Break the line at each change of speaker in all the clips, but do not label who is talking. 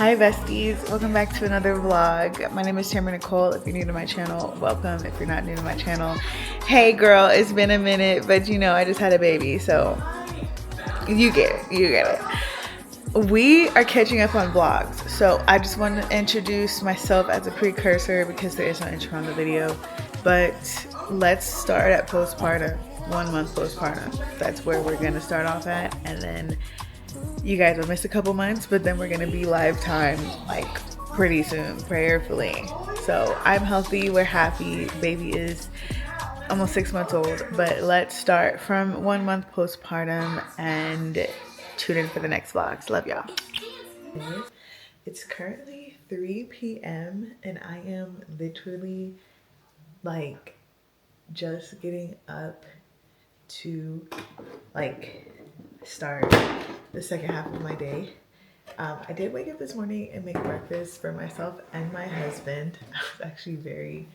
Hi besties, welcome back to another vlog. My name is Tamara Nicole. If you're new to my channel, welcome. If you're not new to my channel, hey girl, it's been a minute, but you know I just had a baby, so you get it. We are catching up on vlogs, so I just want to introduce myself as a precursor because there is no intro on the video, but let's start at postpartum, 1 month postpartum. That's where we're gonna start off at, and then you guys will miss a couple months, but then we're gonna be live time like pretty soon, prayerfully. So I'm healthy, we're happy. Baby is almost 6 months old, but let's start from 1 month postpartum and tune in for the next vlogs. Love y'all. It's currently 3 p.m. and I am literally like just getting up to like start the second half of my day. I did wake up this morning and make breakfast for myself and my husband. I was actually very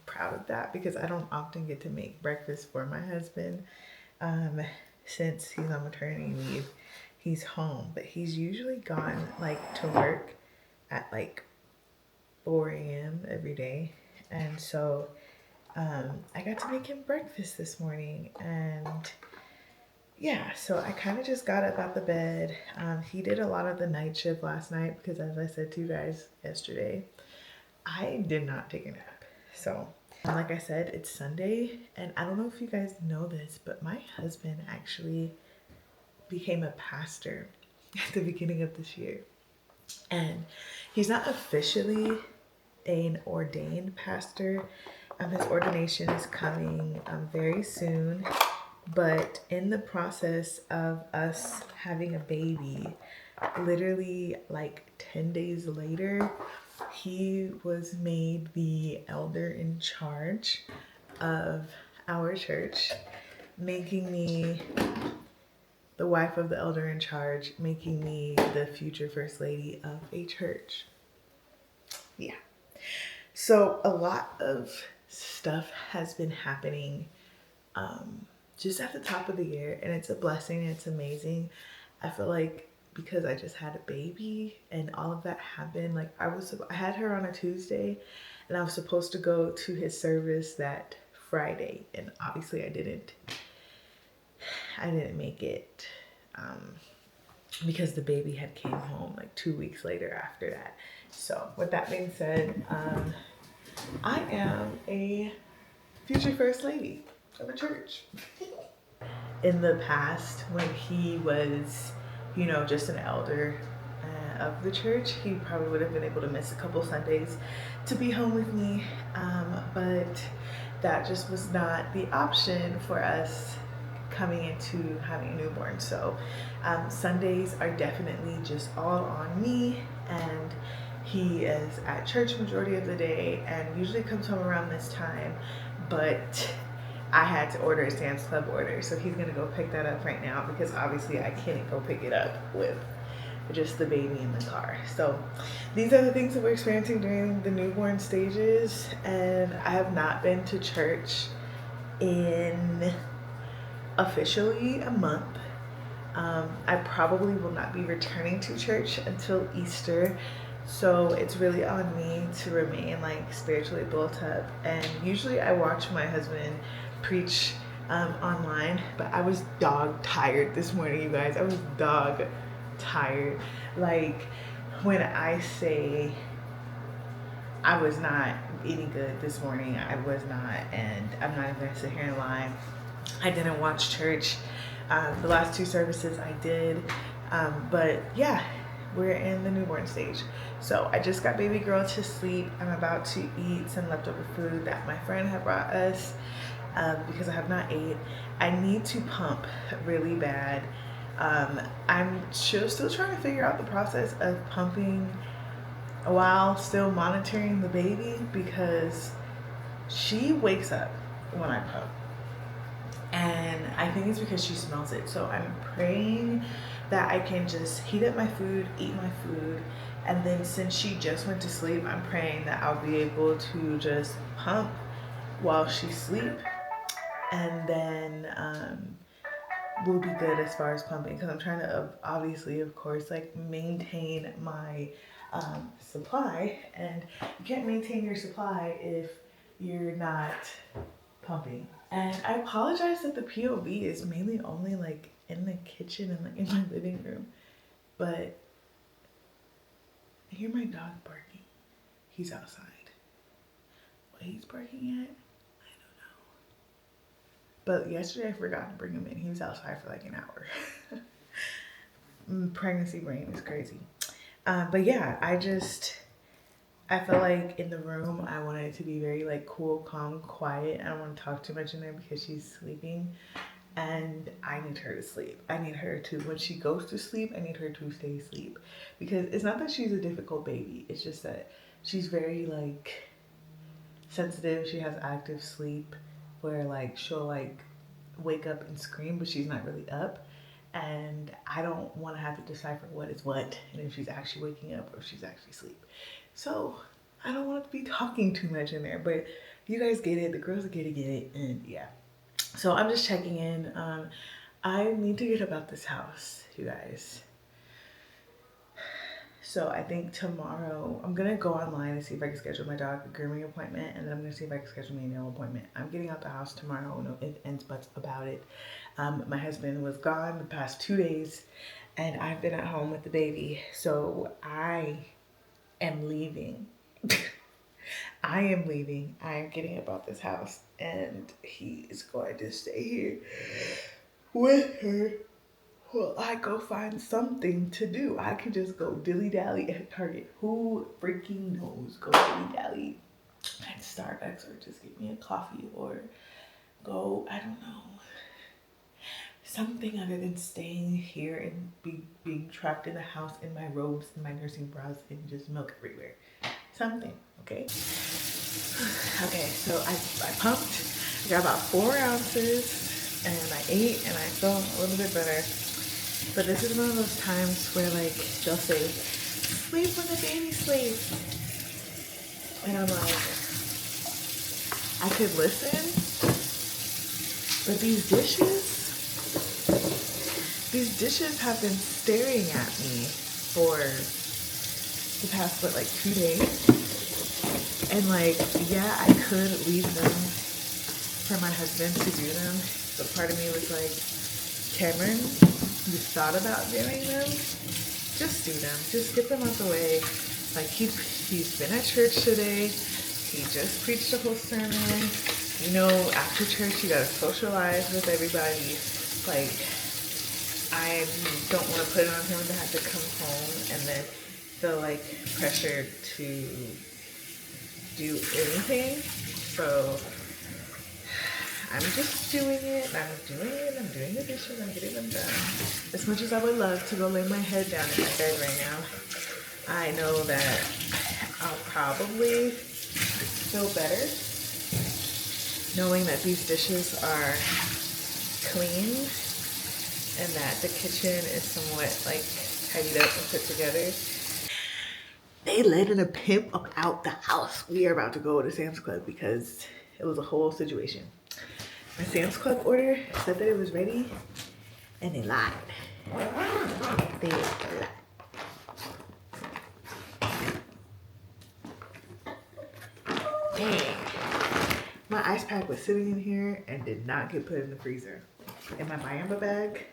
proud of that because I don't often get to make breakfast for my husband since he's on maternity leave. He's home, but he's usually gone like to work at like 4 a.m. every day. And so I got to make him breakfast this morning, and yeah, so I kind of just got up out the bed. He did a lot of the night shift last night because, as I said to you guys yesterday, I did not take a nap. So, like I said, it's Sunday, and I don't know if you guys know this, but my husband actually became a pastor at the beginning of this year. And he's not officially an ordained pastor. His ordination is coming very soon. But in the process of us having a baby, literally like 10 days later, he was made the elder in charge of our church, making me the wife of the elder in charge, making me the future first lady of a church. Yeah. So a lot of stuff has been happening just at the top of the year, and it's a blessing. It's amazing. I feel like because I just had a baby and all of that happened, like I had her on a Tuesday and I was supposed to go to his service that Friday, and obviously I didn't make it because the baby had came home like 2 weeks later after that. So with that being said, I am a future first lady of a church. In the past, when he was, you know, just an elder of the church, he probably would have been able to miss a couple Sundays to be home with me, but that just was not the option for us coming into having a newborn. So Sundays are definitely just all on me, and he is at church majority of the day and usually comes home around this time, but I had to order a Sam's Club order, so he's gonna go pick that up right now because obviously I can't go pick it up with just the baby in the car. So these are the things that we're experiencing during the newborn stages, and I have not been to church in officially a month. I probably will not be returning to church until Easter. So it's really on me to remain like spiritually built up. And usually I watch my husband preach online, but I was dog tired this morning, you guys. I was dog tired. Like when I say I was not eating good this morning, I was not, and I'm not even gonna sit here and lie. I didn't watch church. The last 2 services I did, but yeah, we're in the newborn stage. So I just got baby girl to sleep. I'm about to eat some leftover food that my friend had brought us because I have not ate. I need to pump really bad. I'm still trying to figure out the process of pumping while still monitoring the baby because she wakes up when I pump. And I think it's because she smells it. So I'm praying that I can just heat up my food, eat my food, and then since she just went to sleep, I'm praying that I'll be able to just pump while she sleeps, and then we'll be good as far as pumping, because I'm trying to obviously, of course, like maintain my supply, and you can't maintain your supply if you're not pumping. And I apologize that the POV is mainly only like in the kitchen and like in my living room, but I hear my dog barking. He's outside. What he's barking at, I don't know. But yesterday I forgot to bring him in. He was outside for like an hour. Pregnancy brain is crazy. But yeah, I feel like in the room I wanted it to be very like cool, calm, quiet. I don't want to talk too much in there because she's sleeping, and I need her to sleep. I need her to, when she goes to sleep, I need her to stay asleep, because it's not that she's a difficult baby. It's just that she's very like sensitive. She has active sleep where like she'll like wake up and scream, but she's not really up. And I don't want to have to decipher what is what and if she's actually waking up or if she's actually asleep. So I don't want to be talking too much in there, but you guys get it. The girls get it, and yeah. So I'm just checking in. I need to get about this house, you guys. So I think tomorrow I'm gonna go online and see if I can schedule my dog a grooming appointment, and then I'm gonna see if I can schedule me a nail appointment. I'm getting out the house tomorrow, no ifs, ands, buts about it. My husband was gone the past 2 days, and I've been at home with the baby, so I am leaving. I am leaving. I am getting about this house, and he is going to stay here with her. Well, I go find something to do. I can just go dilly-dally at Target. Who freaking knows? Go dilly-dally at Starbucks, or just get me a coffee, or go, I don't know, something other than staying here and being trapped in the house in my robes and my nursing bras and just milk everywhere. Something, okay? Okay, so I pumped. I got about 4 ounces, and I ate, and I felt a little bit better. But this is one of those times where like they'll say, sleep when the baby sleeps. And I'm like, I could listen, but these dishes have been staring at me for the past, what, like 2 days? And like, yeah, I could leave them for my husband to do them. But part of me was like, Cameron, you thought about doing them? Just do them. Just get them out the way. Like, he's been at church today. He just preached a whole sermon. You know, after church, you gotta socialize with everybody. Like, I don't want to put it on him to have to come home and then feel like pressured to do anything. So I'm just doing it. I'm doing the dishes. I'm getting them done. As much as I would love to go lay my head down in my bed right now, I know that I'll probably feel better knowing that these dishes are clean and that the kitchen is somewhat like tidied up and put together. They letting a pimp out the house. We are about to go to Sam's Club because it was a whole situation. My Sam's Club order said that it was ready, and they lied. They lied. Dang. My ice pack was sitting in here and did not get put in the freezer. In my Miami bag.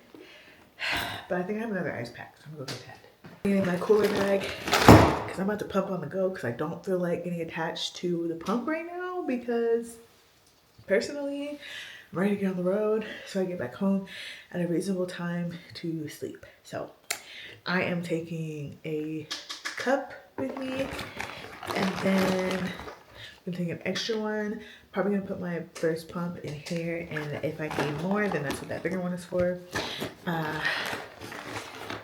But I think I have another ice pack, so I'm gonna go get that. I'm getting my cooler bag because I'm about to pump on the go because I don't feel like getting attached to the pump right now, because personally, I'm ready to get on the road so I get back home at a reasonable time to sleep. So I am taking a cup with me, and then I'm taking an extra one. Probably gonna put my first pump in here, and if I need more, then that's what that bigger one is for.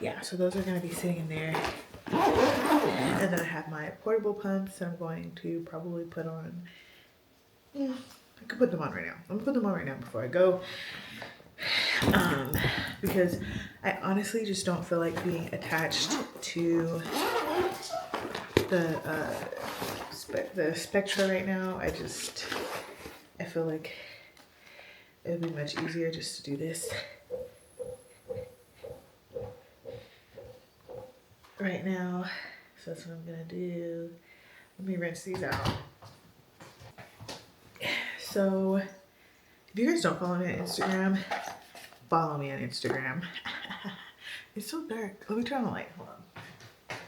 Yeah, so those are gonna be sitting in there. And then I have my portable pumps that I'm going to probably put on. I could put them on right now. I'm gonna put them on right now before I go. Because I honestly just don't feel like being attached to the Spectra right now. I feel like it would be much easier just to do this right now. So that's what I'm gonna do. Let me rinse these out. So if you guys don't follow me on Instagram, follow me on Instagram. It's so dark. Let me turn on the light. Hold on.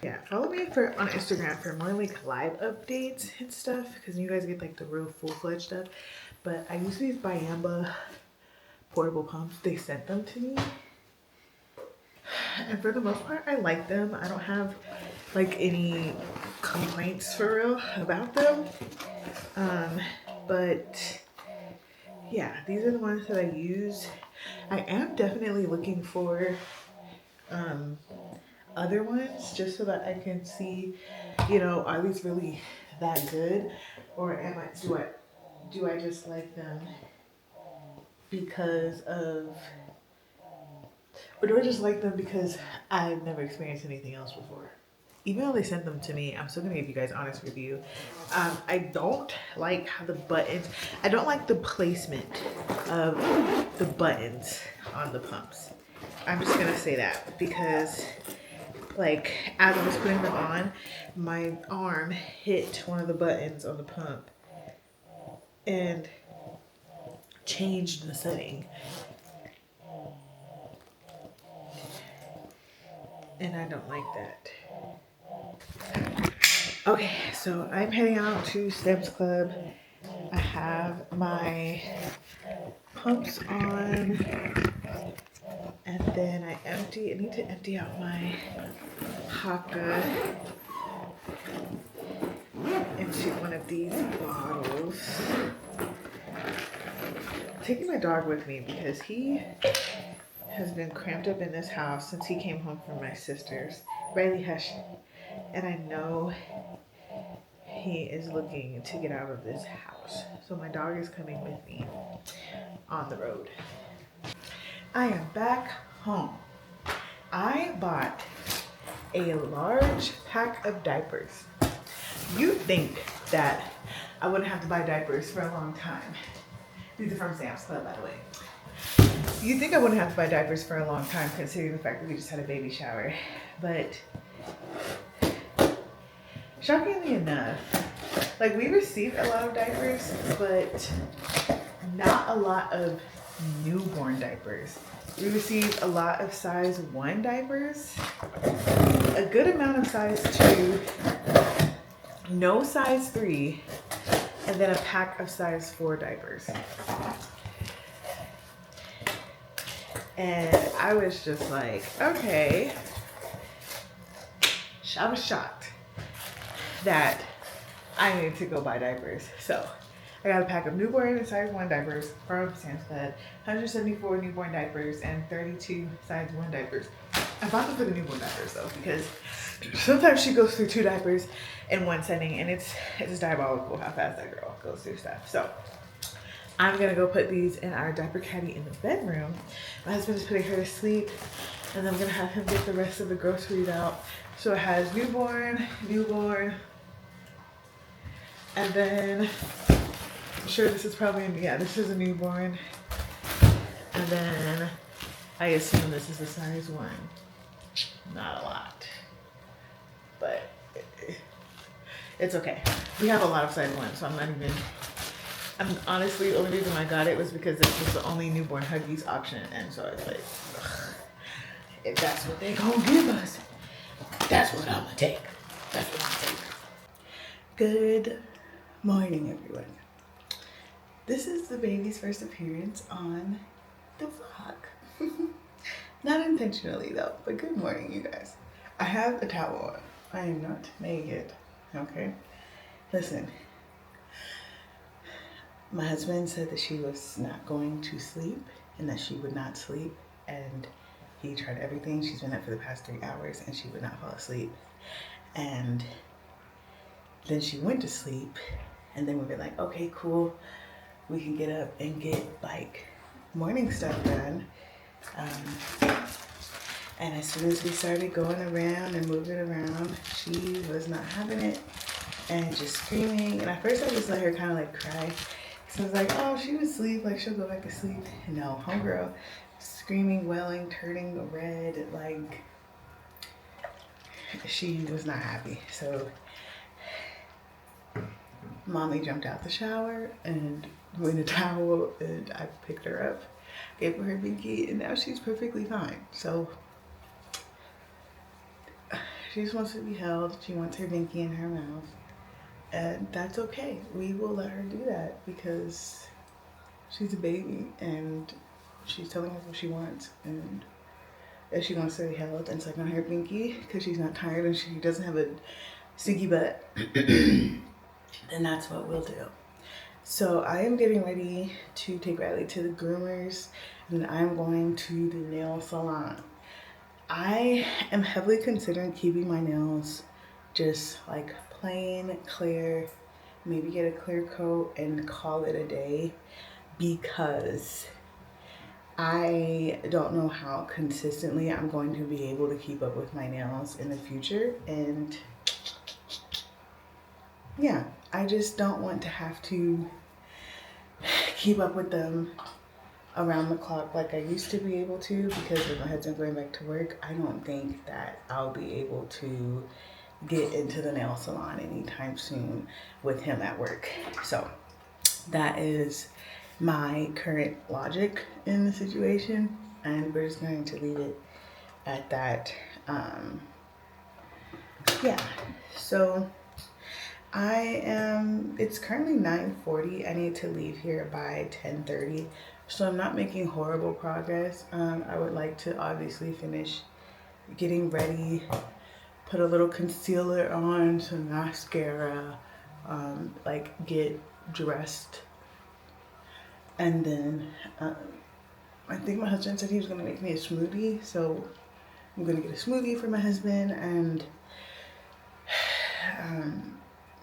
Yeah, follow me on Instagram for more like live updates and stuff, because you guys get like the real full-fledged stuff. But I use these Biamba portable pumps. They sent them to me. And for the most part, I like them. I don't have like any complaints for real about them. But yeah, these are the ones that I use. I am definitely looking for other ones just so that I can see, you know, are these really that good, or do I just like them because of, or do I just like them because I've never experienced anything else before? Even though they sent them to me, I'm still gonna give you guys honest review. I don't like how the buttons, I don't like the placement of the buttons on the pumps. I'm just gonna say that because like as I was putting them on, my arm hit one of the buttons on the pump and changed the setting. And I don't like that. Okay, so I'm heading out to Sam's Club. I have my pumps on, and then I need to empty out my Haka into one of these bottles. I'm taking my dog with me because he has been cramped up in this house since he came home from my sister's. Riley, hush. And I know he is looking to get out of this house. So my dog is coming with me on the road. I am back home. I bought a large pack of diapers. You'd think that I wouldn't have to buy diapers for a long time. These are from Sam's Club, by the way. You'd think I wouldn't have to buy diapers for a long time considering the fact that we just had a baby shower. But shockingly enough, like we received a lot of diapers, but not a lot of newborn diapers. We received a lot of size 1 diapers, a good amount of size 2, no size 3, and then a pack of size 4 diapers. And I was just like, okay. I was shocked that I needed to go buy diapers. So I got a pack of newborn and size 1 diapers from Sam's Club, 174 newborn diapers, and 32 size 1 diapers. I bought them for the newborn diapers though, because sometimes she goes through 2 diapers in one setting, and it's diabolical how fast that girl goes through stuff. So I'm gonna go put these in our diaper caddy in the bedroom. My husband is putting her to sleep, and I'm gonna have him get the rest of the groceries out. So it has newborn, and then I'm sure this is probably, yeah, this is a newborn. And then I assume this is a size 1. Not a lot, but it's okay. We have a lot of size 1, so I'm honestly, the only reason I got it was because this was the only newborn Huggies option. And so it's like, ugh, if that's what they gonna give us, that's what I'm gonna take. That's what I'm gonna take. Good morning, everyone. This is the baby's first appearance on the vlog. Not intentionally though, but good morning, you guys. I have a towel on. I am not naked, okay? Listen, my husband said that she was not going to sleep and that she would not sleep, and he tried everything. She's been up for the past 3 hours and she would not fall asleep. And then she went to sleep, and then we were like, okay, cool. We can get up and get like morning stuff done. And as soon as we started going around and moving around, she was not having it and just screaming. And at first I just let her kind of like cry. So I was like, oh, she would sleep, like she'll go back to sleep. No, homegirl, screaming, wailing, turning red, like she was not happy. So mommy jumped out the shower and went a towel, and I picked her up, gave her binky, and now she's perfectly fine. So she just wants to be held. She wants her binky in her mouth, and that's okay. We will let her do that because she's a baby and she's telling us what she wants, and if she wants to be held and suck on her binky because she's not tired and she doesn't have a stinky butt, then that's what we'll do. So I am getting ready to take Riley to the groomers, and I'm going to the nail salon. I am heavily considering keeping my nails just like plain clear, maybe get a clear coat and call it a day, because I don't know how consistently I'm going to be able to keep up with my nails in the future. And yeah, I just don't want to have to keep up with them around the clock like I used to be able to, because with my husband going back to work, I don't think that I'll be able to get into the nail salon anytime soon with him at work. So that is my current logic in the situation, and we're just going to leave it at that. Yeah, so it's currently 9:40. I need to leave here by 10:30, so I'm not making horrible progress. I would like to obviously finish getting ready, put a little concealer on, some mascara, like get dressed, and then I think my husband said he was gonna make me a smoothie, so I'm gonna get a smoothie for my husband, and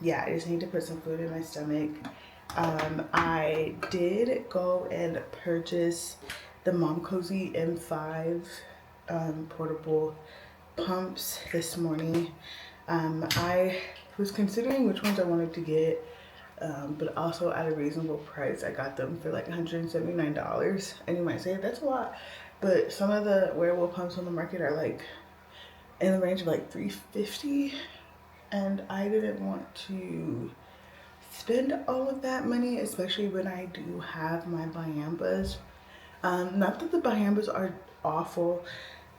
yeah, I just need to put some food in my stomach. I did go and purchase the Mom Cozy M5 portable pumps this morning. I was considering which ones I wanted to get, but also at a reasonable price. I got them for like $179, and you might say that's a lot, but some of the wearable pumps on the market are like in the range of like $350, and I didn't want to spend all of that money, especially when I do have my Biambas. Not that the Biambas are awful.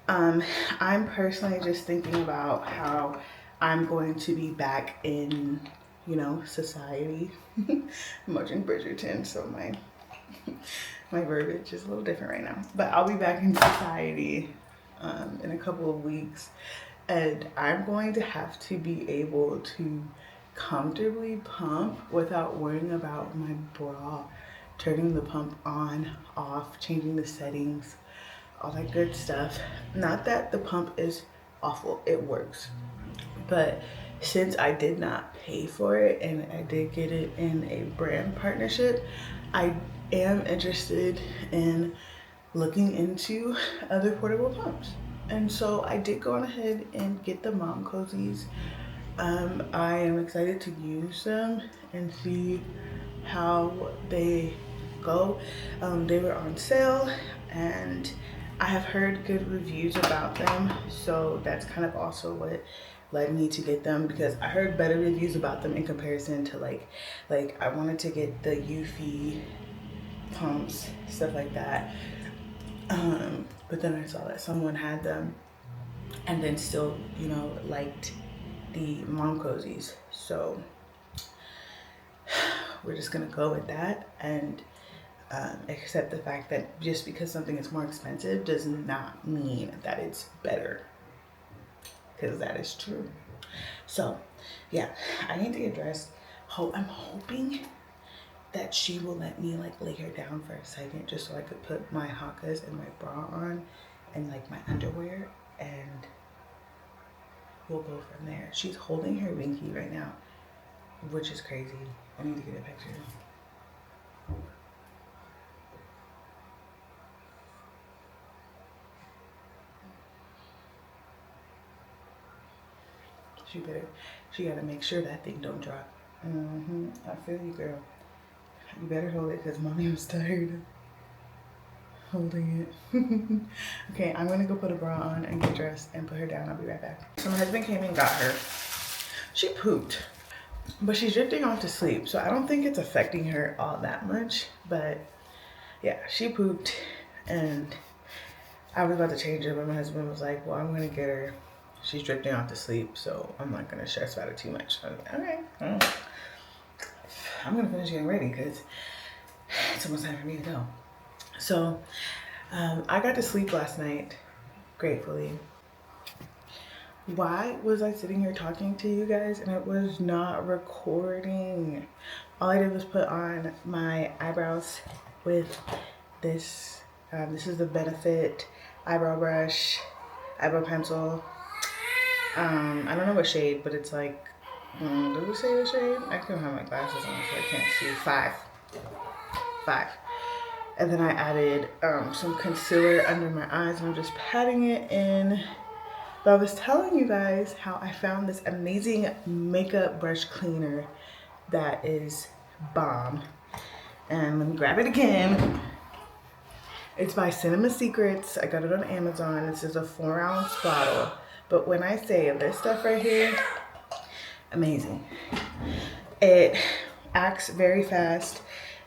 I'm personally just thinking about how I'm going to be back in, you know, society. I'm watching Bridgerton, so my verbiage is a little different right now. But I'll be back in society in a couple of weeks, and I'm going to have to be able to comfortably pump without worrying about my bra turning the pump on, off, changing the settings, all that good stuff. Not that the pump is awful, it works, but since I did not pay for it and I did get it in a brand partnership, I am interested in looking into other portable pumps. And so I did go on ahead and get the Mom Cozies. I am excited to use them and see how they go. They were on sale, and I have heard good reviews about them, so that's kind of also what led me to get them, because I heard better reviews about them in comparison to like I wanted to get the Eufy pumps, stuff like that, but then I saw that someone had them and then still, you know, liked the Mom Cozies, so we're just gonna go with that and accept the fact that just because something is more expensive does not mean that it's better, because that is true. So yeah, I need to get dressed. I'm hoping that she will let me like lay her down for a second, just so I could put my hakas and my bra on and like my underwear, and we'll go from there. She's holding her binky right now, which is crazy. I need to get a picture. She gotta make sure that thing don't drop. I feel you, girl. You better hold it, because mommy was tired. holding it. Okay, I'm gonna go put a bra on and get dressed and put her down. I'll be right back. So my husband came and got her. She pooped, but she's drifting off to sleep, so I don't think it's affecting her all that much. But yeah, she pooped, and I was about to change her, but my husband was like, well, I'm gonna get her. She's drifting off to sleep, so I'm not gonna stress about it too much. So I was like, okay, I'm gonna finish getting ready because it's almost time for me to go. So I got to sleep last night, gratefully. Why was I sitting here talking to you guys and it was not recording? All I did was put on my eyebrows with this. This is the Benefit eyebrow brush, eyebrow pencil. I don't know what shade, but it's like, does it say the shade? I don't have my glasses on, so I can't see. 5. And then I added some concealer under my eyes, and I'm just patting it in. But I was telling you guys how I found this amazing makeup brush cleaner that is bomb. And let me grab it again. It's by Cinema Secrets. I got it on Amazon. This is a 4-ounce bottle. But when I say this stuff right here, amazing. It acts very fast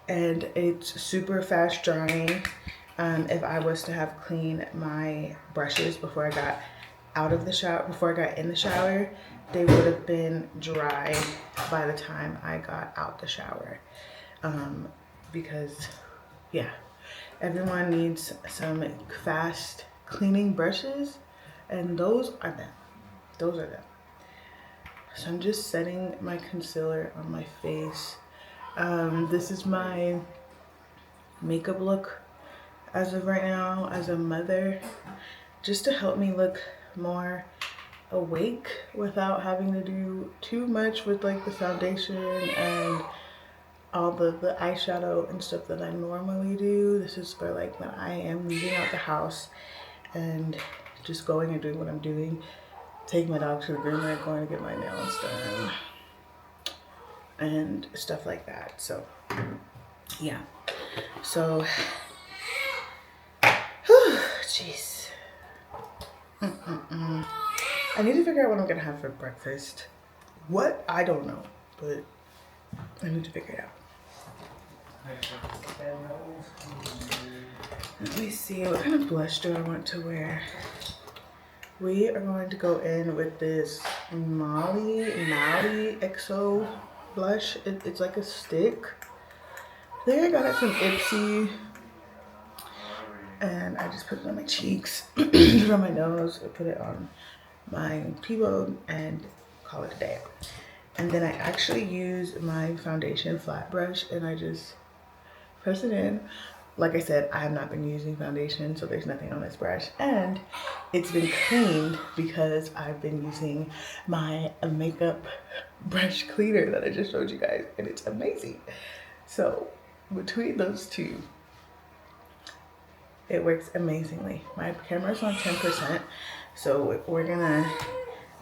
and it's super fast drying. If I was to have cleaned my brushes before I got out of the shower, before I got in the shower, they would have been dry by the time I got out the shower. Because yeah, everyone needs some fast cleaning brushes, and those are them. Those are them. So I'm just setting my concealer on my face. This is my makeup look as of right now as a mother, just to help me look more awake without having to do too much with like the foundation and all the eyeshadow and stuff that I normally do. This is for like when I am leaving out the house and just going and doing what I'm doing, taking my dog to the groomer, going to get my nails done and stuff like that. So yeah, so jeez. I need to figure out what I'm gonna have for breakfast. What? I don't know, but I need to figure it out. Let me see, what kind of blush do I want to wear? We are going to go in with this Maui XO blush. It's like a stick. I think I got it from Ipsy. And I just put it on my cheeks, put it on my nose, I put it on my T-bone and call it a day. And then I actually use my foundation flat brush and I just press it in. Like I said, I have not been using foundation, so there's nothing on this brush. And it's been cleaned because I've been using my makeup brush cleaner that I just showed you guys, and it's amazing. So between those two, it works amazingly. My camera's on 10%, so we're gonna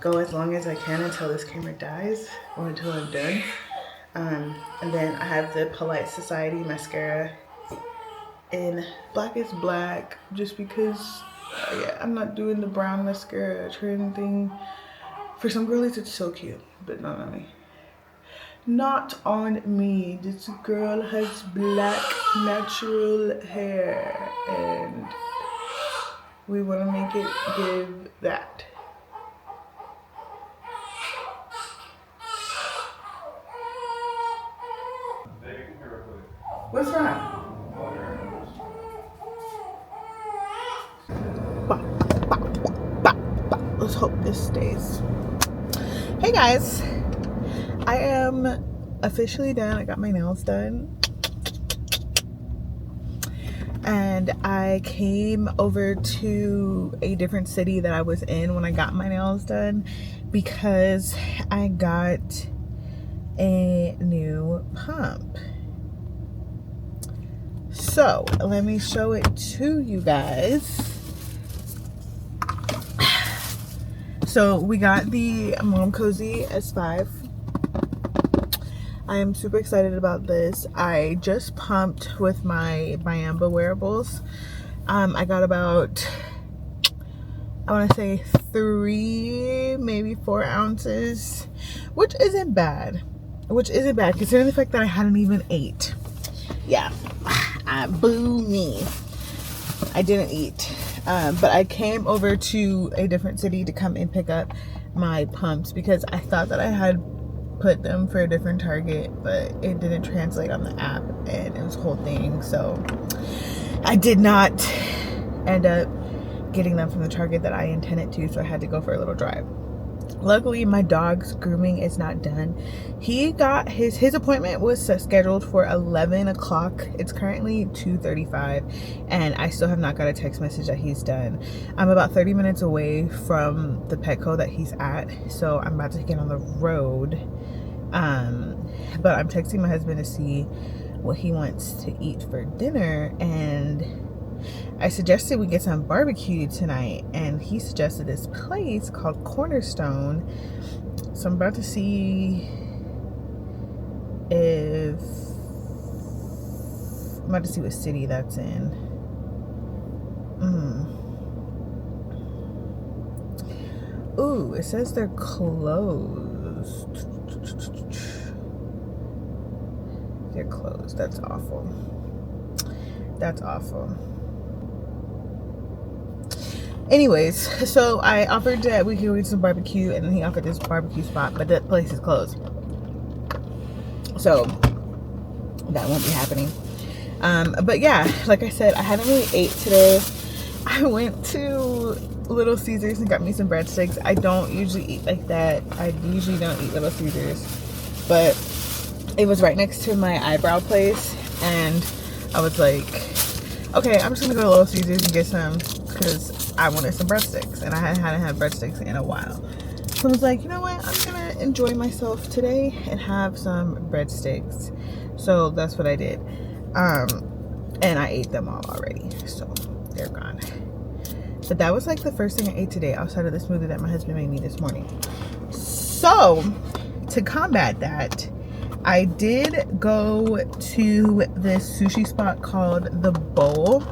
go as long as I can until this camera dies or until I'm done. And then I have the Polite Society mascara in Black is Black, just because yeah, I'm not doing the brown mascara trend thing. For some girlies it's so cute, but not on me. Not on me. This girl has black natural hair and we want to make it give that. What's wrong? Let's hope this stays. Hey guys, I am officially done. I got my nails done. And I came over to a different city that I was in when I got my nails done because I got a new pump. So let me show it to you guys. So we got the Mom Cozy S5. I am super excited about this. I just pumped with my Biamba wearables I got about, I want to say 3, maybe 4 ounces, which isn't bad. Considering the fact that I hadn't even ate. Yeah, boo me. I didn't eat. But I came over to a different city to come and pick up my pumps because I thought that I had put them for a different Target, but it didn't translate on the app and it was a whole thing. So I did not end up getting them from the Target that I intended to, so I had to go for a little drive. Luckily, my dog's grooming is not done. He got his appointment was scheduled for 11 o'clock. It's currently 2:35 and I still have not got a text message that he's done. I'm about 30 minutes away from the Petco that he's at, so I'm about to get on the road. But I'm texting my husband to see what he wants to eat for dinner, and I suggested we get some barbecue tonight, and he suggested this place called Cornerstone. So I'm about to see what city that's in. Ooh, it says they're closed. They're closed. That's awful. Anyways, so I offered that we could go get some barbecue, and then he offered this barbecue spot, but that place is closed. So that won't be happening. But yeah, like I said, I hadn't really ate today. I went to Little Caesars and got me some breadsticks. I don't usually eat like that. I usually don't eat Little Caesars, but it was right next to my eyebrow place, and I was like, okay, I'm just gonna go to Little Caesars and get some, because I wanted some breadsticks, and I hadn't had breadsticks in a while. So I was like, you know what, I'm gonna enjoy myself today and have some breadsticks. So that's what I did. And I ate them all already, so they're gone. But that was like the first thing I ate today outside of the smoothie that my husband made me this morning. So to combat that, I did go to this sushi spot called The Bowl.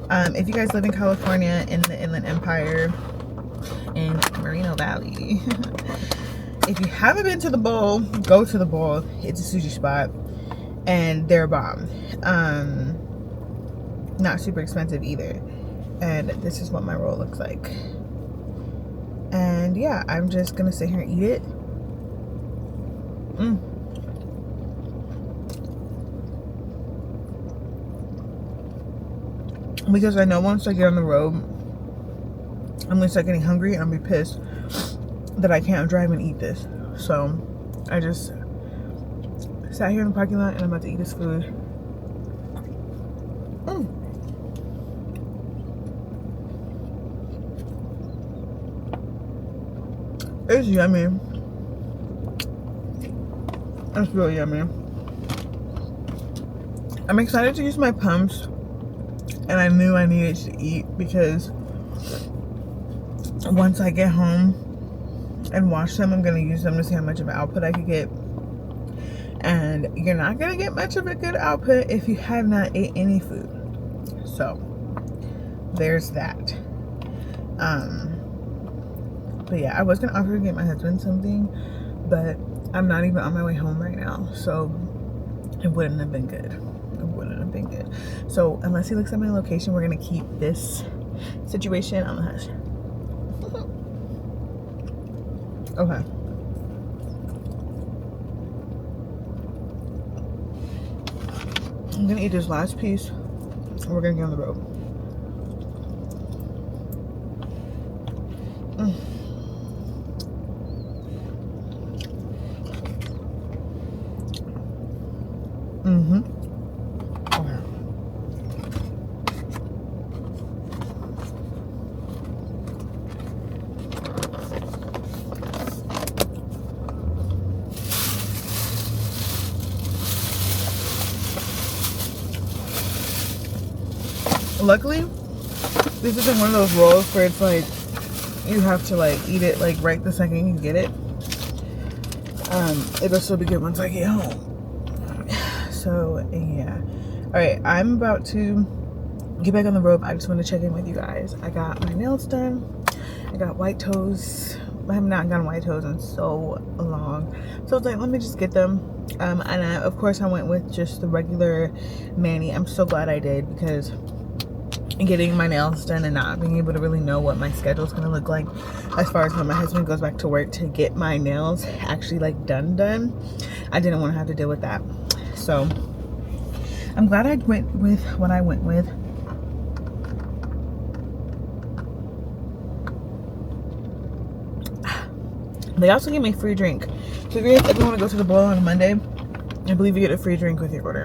If you guys live in California in the Inland Empire in Moreno Valley, if you haven't been to The Bowl, go to The Bowl. It's a sushi spot and they're bomb. Not super expensive either. And this is what my roll looks like. And yeah, I'm just gonna sit here and eat it. Because I know once I get on the road, I'm gonna start getting hungry and I'll be pissed that I can't drive and eat this. So I just sat here in the parking lot and I'm about to eat this food. It's yummy. It's really yummy. I'm excited to use my pumps, and I knew I needed to eat because once I get home and wash them, I'm going to use them to see how much of an output I could get. And you're not going to get much of a good output if you have not ate any food. So there's that. But yeah, I was going to offer to get my husband something, but I'm not even on my way home right now, so it wouldn't have been good. So unless he looks at my location, we're going to keep this situation on the hush. Okay. I'm going to eat this last piece and we're going to get on the road. Luckily, this isn't one of those rolls where it's like you have to like eat it like right the second you get it. It'll still be good once I get home. So yeah. Alright, I'm about to get back on the road, I just want to check in with you guys. I got my nails done. I got white toes. I have not gotten white toes in so long, so I was like, let me just get them. And of course I went with just the regular mani. I'm so glad I did, because getting my nails done and not being able to really know what my schedule is going to look like as far as when my husband goes back to work to get my nails actually like done, I didn't want to have to deal with that. So I'm glad I went with what I went with. They also gave me a free drink. So if you guys ever want to go to the boil on a Monday, I believe you get a free drink with your order.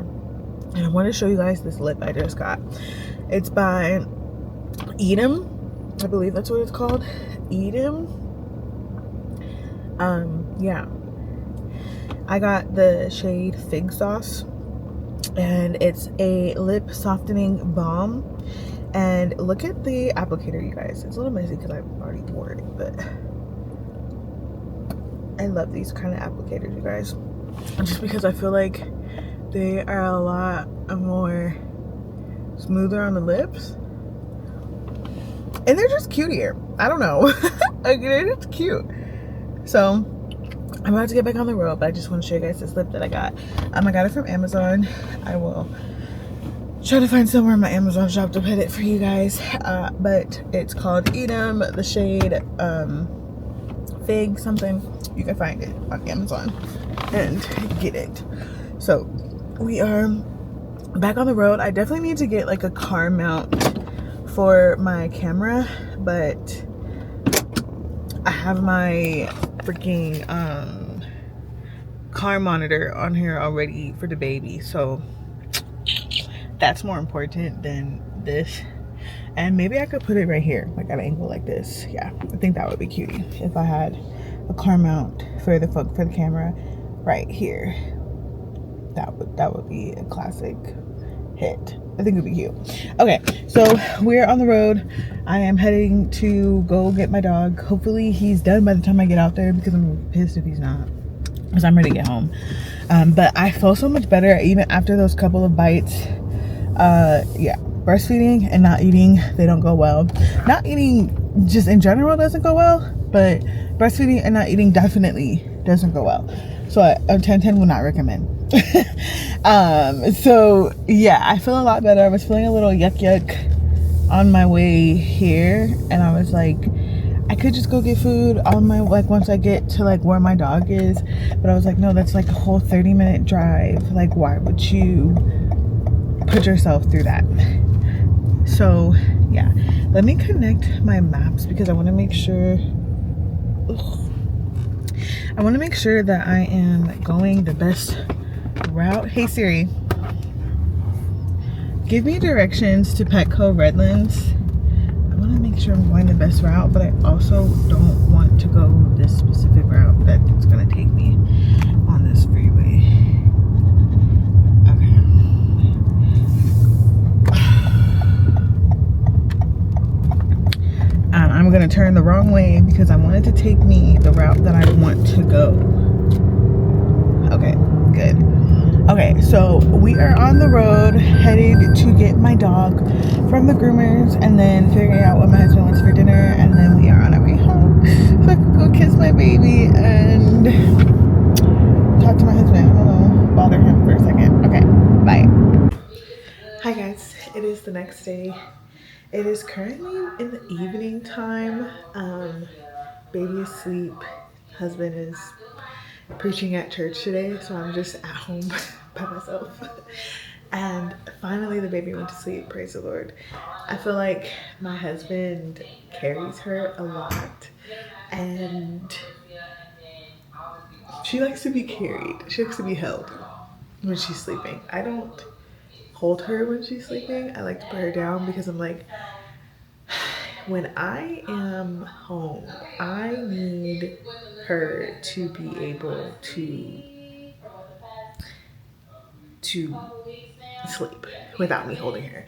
And I want to show you guys this lip I just got. It's by Edam. I believe that's what it's called. Edam. Yeah. I got the shade Fig Sauce. And it's a lip softening balm. And look at the applicator, you guys. It's a little messy because I've already wore it, but I love these kind of applicators, you guys, just because I feel like they are a lot more smoother on the lips, and they're just cutier. I don't know. Like, they're just cute. So I'm about to get back on the road, but I just want to show you guys this lip that I got. I got it from Amazon. I will try to find somewhere in my Amazon shop to put it for you guys, but it's called Edam, the shade Fig something. You can find it on Amazon and get it. So we are back on the road. I definitely need to get like a car mount for my camera, but I have my freaking car monitor on here already for the baby, so that's more important than this. And maybe I could put it right here, like at an angle like this. Yeah, I think that would be cute if I had a car mount for the camera right here. That would be a classic hit. I think it would be cute. Okay, so we're on the road. I am heading to go get my dog. Hopefully he's done by the time I get out there, because I'm pissed if he's not, because I'm ready to get home. But I feel so much better even after those couple of bites. Yeah, breastfeeding and not eating, they don't go well. Not eating just in general doesn't go well, but breastfeeding and not eating definitely doesn't go well. So a 10-10 will not recommend. So yeah, I feel a lot better. I was feeling a little yuck on my way here, and I was like, I could just go get food on my, like, once I get to like where my dog is, but I was like, no, that's like a whole 30-minute drive. Like, why would you put yourself through that? So yeah, let me connect my maps because I want to make sure that I am going the best route. Hey Siri, give me directions to Petco Redlands. I want to make sure I'm going the best route, but I also don't want to go this specific route that it's going to take me on this freeway. Okay. I'm going to turn the wrong way because I wanted to take me the route that I want to go. Okay, good. Okay, so we are on the road headed to get my dog from the groomers and then figuring out what my husband wants for dinner, and then we are on our way home so I can go kiss my baby and talk to my husband. I don't know, bother him for a second. Okay, bye. Hi guys, it is the next day. It is currently in the evening time. Baby is asleep. Husband is preaching at church today, so I'm just at home by myself. And finally the baby went to sleep, praise the Lord. I feel like my husband carries her a lot, and she likes to be carried. She likes to be held when she's sleeping. I don't hold her when she's sleeping. I like to put her down because I'm like, when I am home, I need her to be able to sleep without me holding her,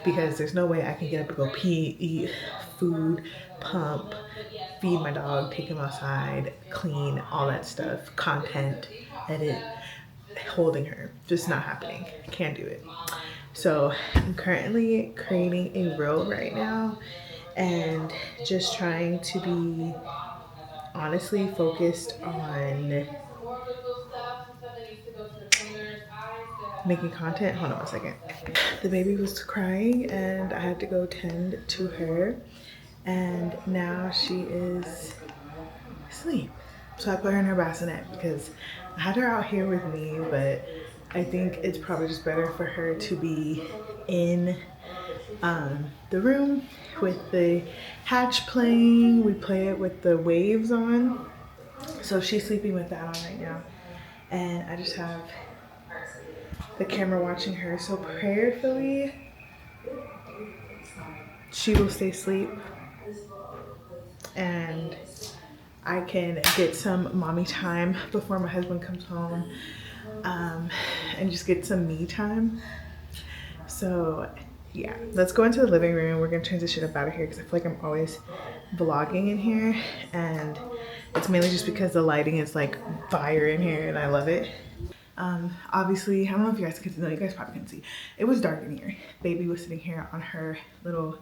because there's no way I can get up and go pee, eat food, pump, feed my dog, take him outside, clean, all that stuff, content, edit, holding her. Just not happening. Can't do it. So I'm currently creating a reel right now and just trying to be honestly focused on making content. Hold on one second. The baby was crying and I had to go tend to her, and now she is asleep. So I put her in her bassinet because I had her out here with me, but I think it's probably just better for her to be in the room with the hatch playing. We play it with the waves on. So she's sleeping with that on right now. And I just have the camera watching her. So prayerfully, she will stay asleep and I can get some mommy time before my husband comes home, and just get some me time. So yeah, let's go into the living room. We're gonna transition up out of here because I feel like I'm always vlogging in here, and it's mainly just because the lighting is like fire in here and I love it. Obviously, I don't know if you guys can see, no, you guys probably can see. It was dark in here. Baby was sitting here on her little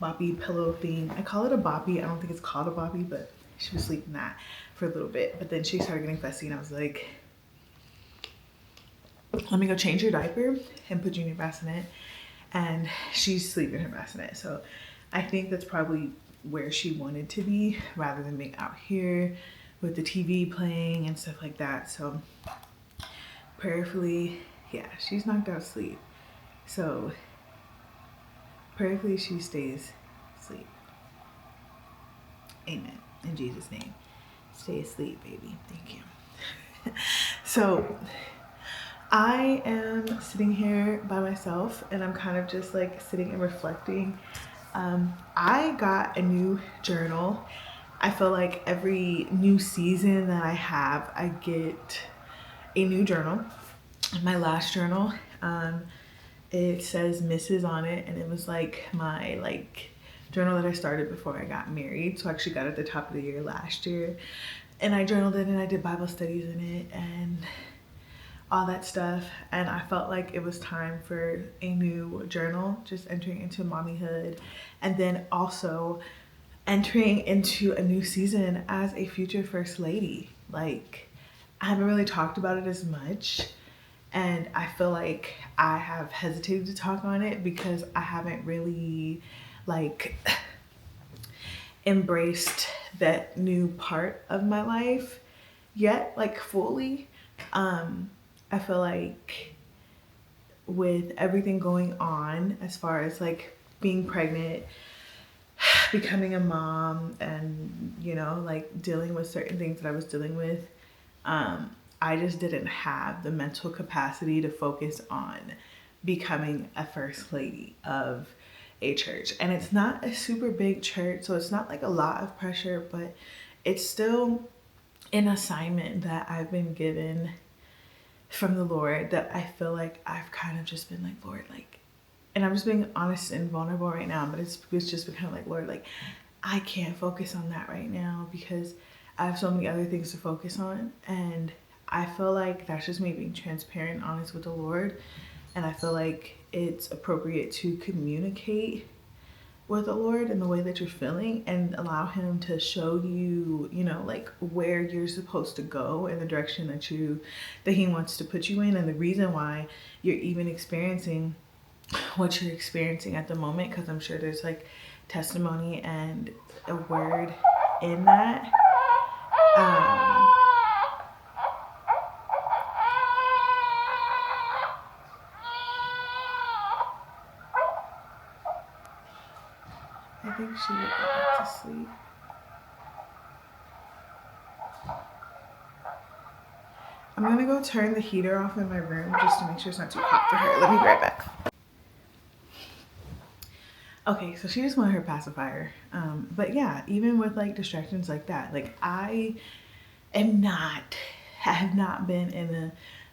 boppy pillow thing. I call it a boppy. I don't think it's called a boppy, but she was sleeping that for a little bit. But then she started getting fussy and I was like, let me go change your diaper and put you in your bassinet. And she's sleeping in her bassinet. So I think that's probably where she wanted to be rather than being out here with the TV playing and stuff like that. So prayerfully, yeah, she's knocked out asleep. So prayerfully she stays asleep. Amen. In Jesus' name. Stay asleep, baby. Thank you. So I am sitting here by myself and I'm kind of just like sitting and reflecting. I got a new journal. I feel like every new season that I have, I get a new journal. My last journal, it says Mrs. on it, and it was like my journal that I started before I got married. So I actually got it at the top of the year last year, and I journaled it and I did Bible studies in it and all that stuff. And I felt like it was time for a new journal, just entering into mommyhood, and then also entering into a new season as a future first lady. Like, I haven't really talked about it as much, and I feel like I have hesitated to talk on it because I haven't really like embraced that new part of my life yet, like fully. I feel like with everything going on as far as like being pregnant, becoming a mom, and you know, like dealing with certain things that I was dealing with, I just didn't have the mental capacity to focus on becoming a first lady of a church. And it's not a super big church, so it's not like a lot of pressure, but it's still an assignment that I've been given from the Lord that I feel like I've kind of just been like, Lord, like, and I'm just being honest and vulnerable right now, but it's just been kind of like, Lord, like, I can't focus on that right now because I have so many other things to focus on. And I feel like that's just me being transparent and honest with the Lord. And I feel like it's appropriate to communicate with the Lord in the way that you're feeling and allow him to show you, you know, like where you're supposed to go in the direction that he wants to put you in, and the reason why you're even experiencing what you're experiencing at the moment, because I'm sure there's like testimony and a word in that. I think she would go back to sleep. I'm gonna go turn the heater off in my room just to make sure it's not too hot for her. Let me be right back. Okay, so she just wanted her pacifier. But yeah, even with like distractions like that, like I have not been in a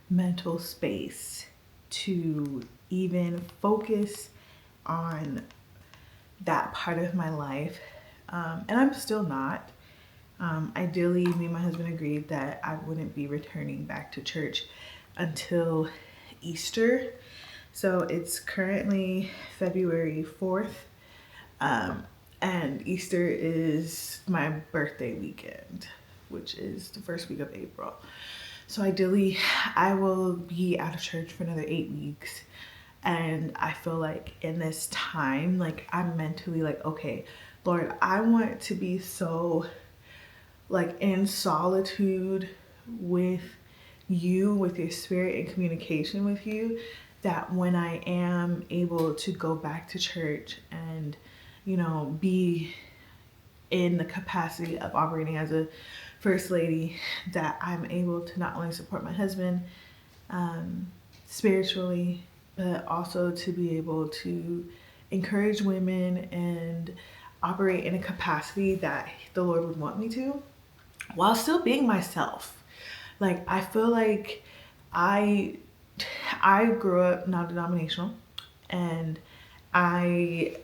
mental space to even focus on that part of my life. And I'm still not. Ideally, me and my husband agreed that I wouldn't be returning back to church until Easter. So it's currently February 4th, and Easter is my birthday weekend, which is the first week of April. So ideally, I will be out of church for another 8 weeks. And I feel like in this time, like I'm mentally like, okay, Lord, I want to be so like in solitude with you, with your spirit, in communication with you, that when I am able to go back to church and, you know, be in the capacity of operating as a first lady, that I'm able to not only support my husband spiritually, but also to be able to encourage women and operate in a capacity that the Lord would want me to, while still being myself. Like I feel like I grew up non-denominational, and I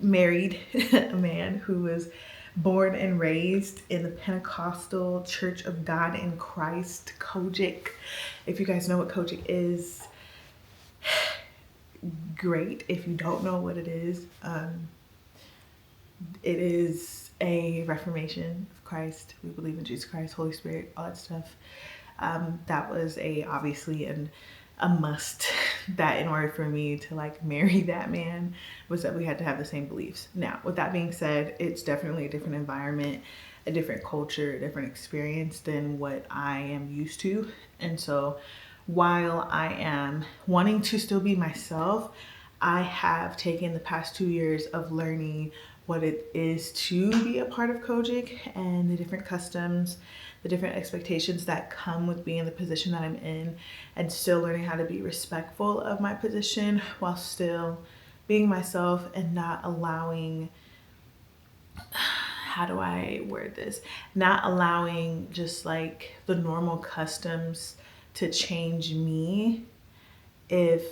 married a man who was born and raised in the Pentecostal Church of God in Christ, Kojic. If you guys know what Kojic is, great. If you don't know what it is a Reformation of Christ. We believe in Jesus Christ, Holy Spirit, all that stuff. That was obviously a must, that in order for me to like marry that man, was that we had to have the same beliefs. Now, with that being said, it's definitely a different environment, a different culture, a different experience than what I am used to. And so while I am wanting to still be myself, I have taken the past 2 years of learning what it is to be a part of Kojic and the different customs, the different expectations that come with being in the position that I'm in, and still learning how to be respectful of my position while still being myself and not allowing, how do I word this? Not allowing just like the normal customs to change me. If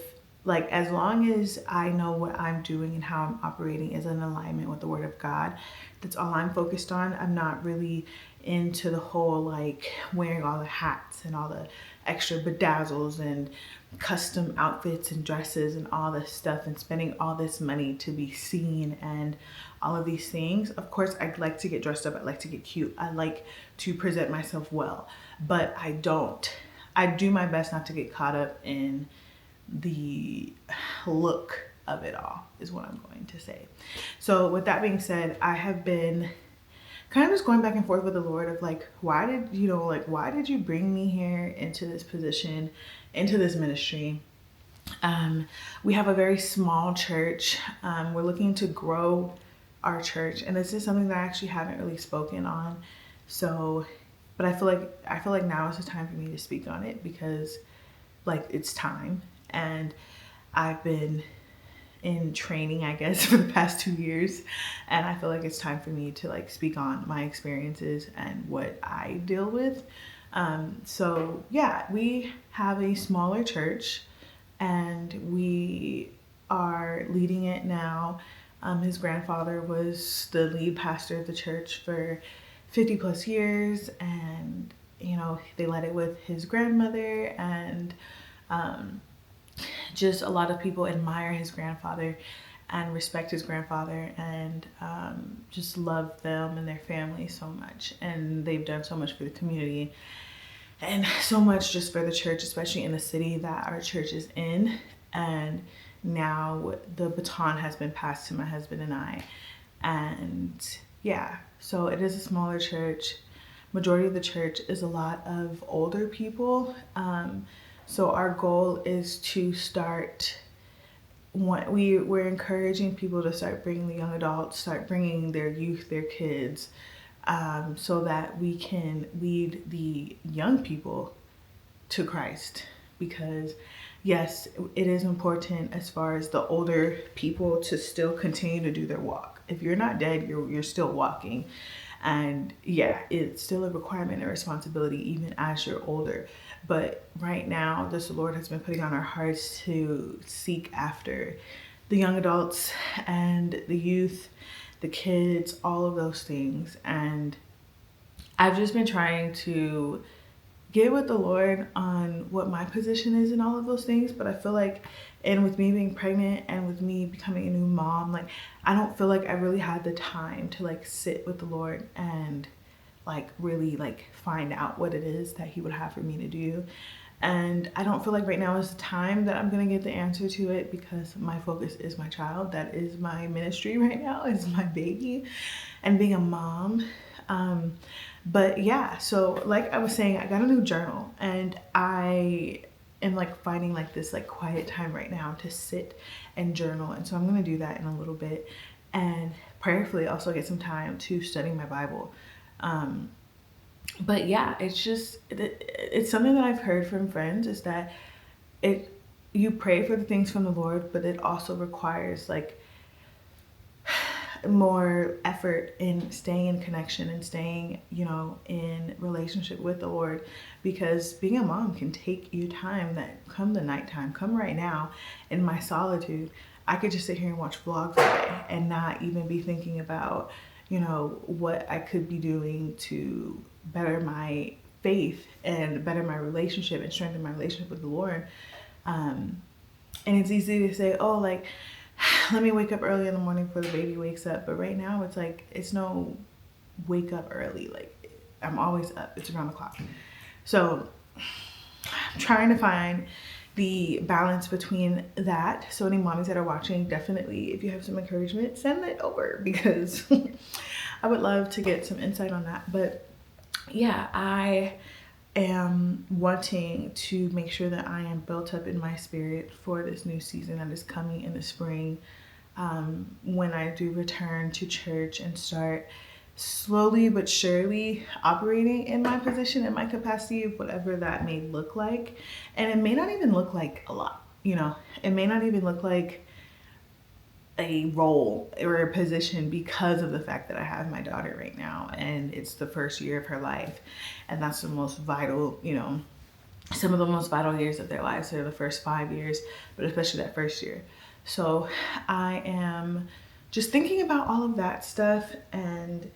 like, as long as I know what I'm doing and how I'm operating is in alignment with the Word of God, that's all I'm focused on. I'm not really into the whole like wearing all the hats and all the extra bedazzles and custom outfits and dresses and all this stuff and spending all this money to be seen and all of these things. Of course, I'd like to get dressed up. I like to get cute. I like to present myself well, but I do my best not to get caught up in the look of it all, is what I'm going to say. So with that being said, I have been kind of just going back and forth with the Lord of like, why did you bring me here into this position, into this ministry? We have a very small church. We're looking to grow our church, and this is something that I actually haven't really spoken on. So, but I feel like now is the time for me to speak on it, because like it's time. And I've been in training, I guess, for the past 2 years, and I feel like it's time for me to like speak on my experiences and what I deal with. So yeah, we have a smaller church and we are leading it now. His grandfather was the lead pastor of the church for 50 plus years, and you know, they led it with his grandmother, and just a lot of people admire his grandfather and respect his grandfather, and just love them and their family so much. And they've done so much for the community and so much just for the church, especially in the city that our church is in. And now the baton has been passed to my husband and I. And yeah, so it is a smaller church. Majority of the church is a lot of older people. So our goal is to start, we're encouraging people to start bringing the young adults, start bringing their youth, their kids, so that we can lead the young people to Christ. Because yes, it is important as far as the older people to still continue to do their walk. If you're not dead, you're still walking. And yeah, it's still a requirement and responsibility even as you're older. But right now, the Lord has been putting on our hearts to seek after the young adults and the youth, the kids, all of those things. And I've just been trying to get with the Lord on what my position is in all of those things. But I feel like, and with me being pregnant and with me becoming a new mom, like I don't feel like I really had the time to like sit with the Lord and like really like find out what it is that he would have for me to do. And I don't feel like right now is the time that I'm gonna get the answer to it, because my focus is my child. That is my ministry right now, is my baby and being a mom. But yeah, so like I was saying, I got a new journal, and I am like finding like this like quiet time right now to sit and journal. And so I'm gonna do that in a little bit, and prayerfully also get some time to study my Bible. But yeah, it's something that I've heard from friends, is that it you pray for the things from the Lord, but it also requires like more effort in staying in connection and staying, you know, in relationship with the Lord, because being a mom can take you time that come the nighttime, come right now in my solitude, I could just sit here and watch vlogs all day and not even be thinking about, you know, what I could be doing to better my faith and better my relationship and strengthen my relationship with the Lord. And it's easy to say, oh, like, let me wake up early in the morning before the baby wakes up. But right now it's like, it's no wake up early. Like, I'm always up. It's around the clock. So I'm trying to find the balance between that. So any mommies that are watching, definitely, if you have some encouragement, send it over, because I would love to get some insight on that. But yeah, I am wanting to make sure that I am built up in my spirit for this new season that is coming in the spring, when I do return to church and start slowly but surely operating in my position and my capacity, whatever that may look like. And it may not even look like a lot, you know, it may not even look like a role or a position, because of the fact that I have my daughter right now and it's the first year of her life, and that's the most vital, you know, some of the most vital years of their lives are the first 5 years, but especially that first year. So I am just thinking about all of that stuff, and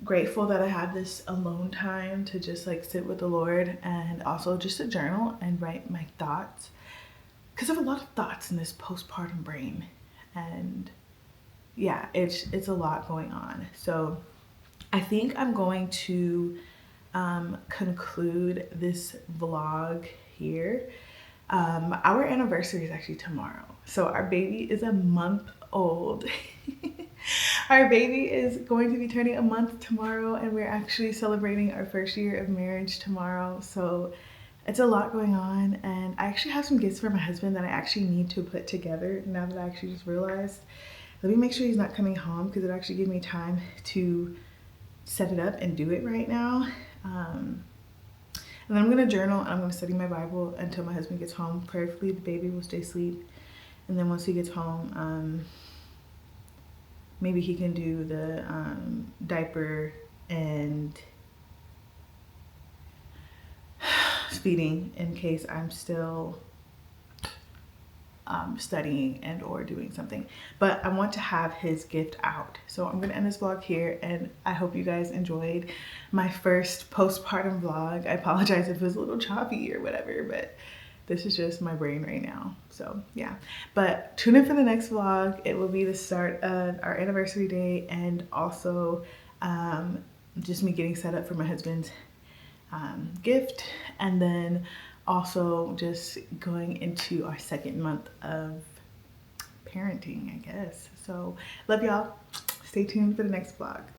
grateful that I have this alone time to just like sit with the Lord, and also just to journal and write my thoughts, because I have a lot of thoughts in this postpartum brain. And yeah, it's a lot going on. So I think I'm going to conclude this vlog here. Our anniversary is actually tomorrow. So our baby is a month old. Our baby is going to be turning a month tomorrow, and we're actually celebrating our first year of marriage tomorrow. So it's a lot going on, and I actually have some gifts for my husband that I actually need to put together now that I actually just realized. Let me make sure he's not coming home, because it actually gave me time to set it up and do it right now. And then I'm gonna journal, and I'm gonna study my Bible until my husband gets home. Prayerfully, the baby will stay asleep. And then once he gets home, maybe he can do the diaper and feeding, in case I'm still studying and or doing something. But I want to have his gift out. So I'm gonna end this vlog here, and I hope you guys enjoyed my first postpartum vlog. I apologize if it was a little choppy or whatever, but this is just my brain right now. So yeah, but tune in for the next vlog. It will be the start of our anniversary day, and also just me getting set up for my husband's gift, and then also just going into our second month of parenting, I guess. So love y'all. Stay tuned for the next vlog.